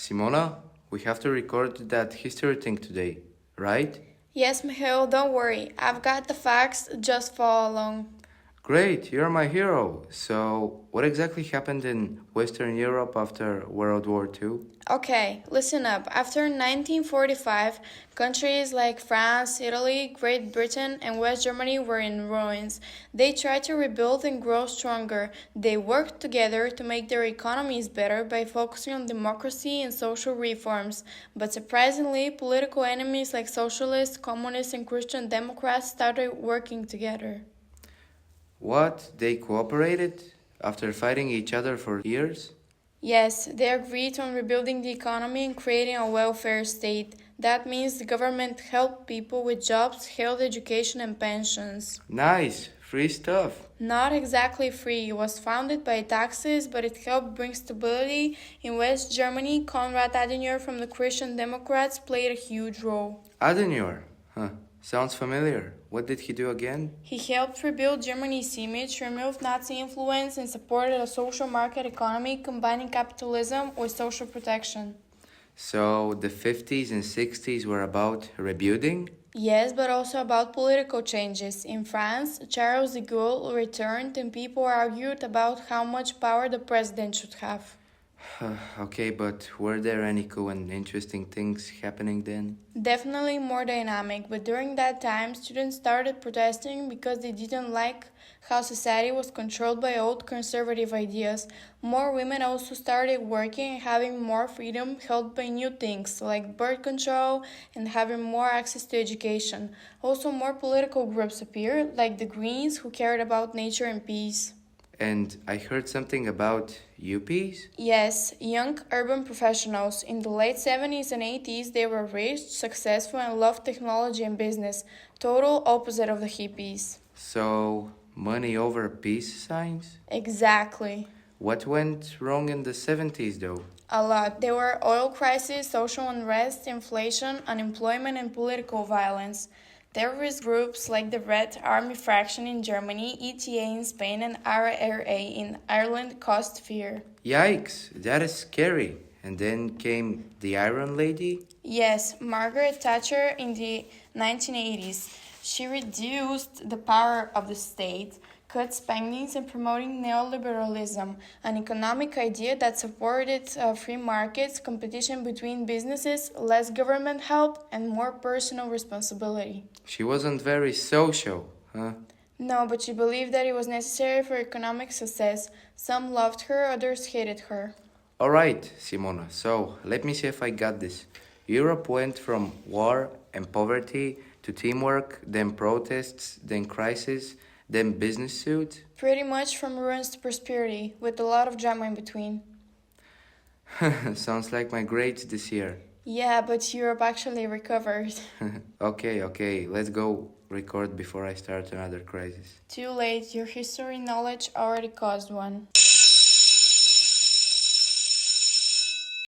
Simona, we have to record that history thing today, right? Yes, Michael, don't worry. I've got the facts, just follow along. Great, you're my hero. So, what exactly happened in Western Europe after World War II? Okay, listen up. After 1945, countries like France, Italy, Great Britain, and West Germany were in ruins. They tried to rebuild and grow stronger. They worked together to make their economies better by focusing on democracy and social reforms. But surprisingly, political enemies like socialists, communists, and Christian Democrats started working together. What? They cooperated after fighting each other for years? Yes, they agreed on rebuilding the economy and creating a welfare state. That means the government helped people with jobs, health, education, and pensions. Nice, free stuff. Not exactly free, it was founded by taxes, but it helped bring stability. In West Germany, Konrad Adenauer from the Christian Democrats played a huge role. Adenauer. Huh. Sounds familiar. What did he do again? He helped rebuild Germany's image, removed Nazi influence, and supported a social market economy combining capitalism with social protection. So, the 50s and 60s were about rebuilding? Yes, but also about political changes. In France, Charles de Gaulle returned and people argued about how much power the president should have. Okay, but were there any cool and interesting things happening then? Definitely more dynamic, but during that time, students started protesting because they didn't like how society was controlled by old conservative ideas. More women also started working and having more freedom, helped by new things like birth control and having more access to education. Also, more political groups appeared, like the Greens, who cared about nature and peace. And I heard something about UPs? Yes, young urban professionals. In the late 70s and 80s, they were rich, successful, and loved technology and business. Total opposite of the hippies. So, money over peace signs? Exactly. What went wrong in the 70s though? A lot. There were oil crisis, social unrest, inflation, unemployment, and political violence. Terrorist groups like the Red Army Faction in Germany, ETA in Spain, and IRA in Ireland caused fear. Yikes, that is scary. And then came the Iron Lady? Yes, Margaret Thatcher in the 1980s. She reduced the power of the state, cut spending, and promoting neoliberalism, an economic idea that supported free markets, competition between businesses, less government help, and more personal responsibility. She wasn't very social, huh? No, but she believed that it was necessary for economic success. Some loved her, others hated her. Alright, Simona, so let me see if I got this. Europe went from war and poverty to teamwork, then protests, then crisis, then business suit. Pretty much from ruins to prosperity, with a lot of drama in between. Sounds like my grades this year. Yeah, but Europe actually recovered. Okay, let's go record before I start another crisis. Too late, your history knowledge already caused one.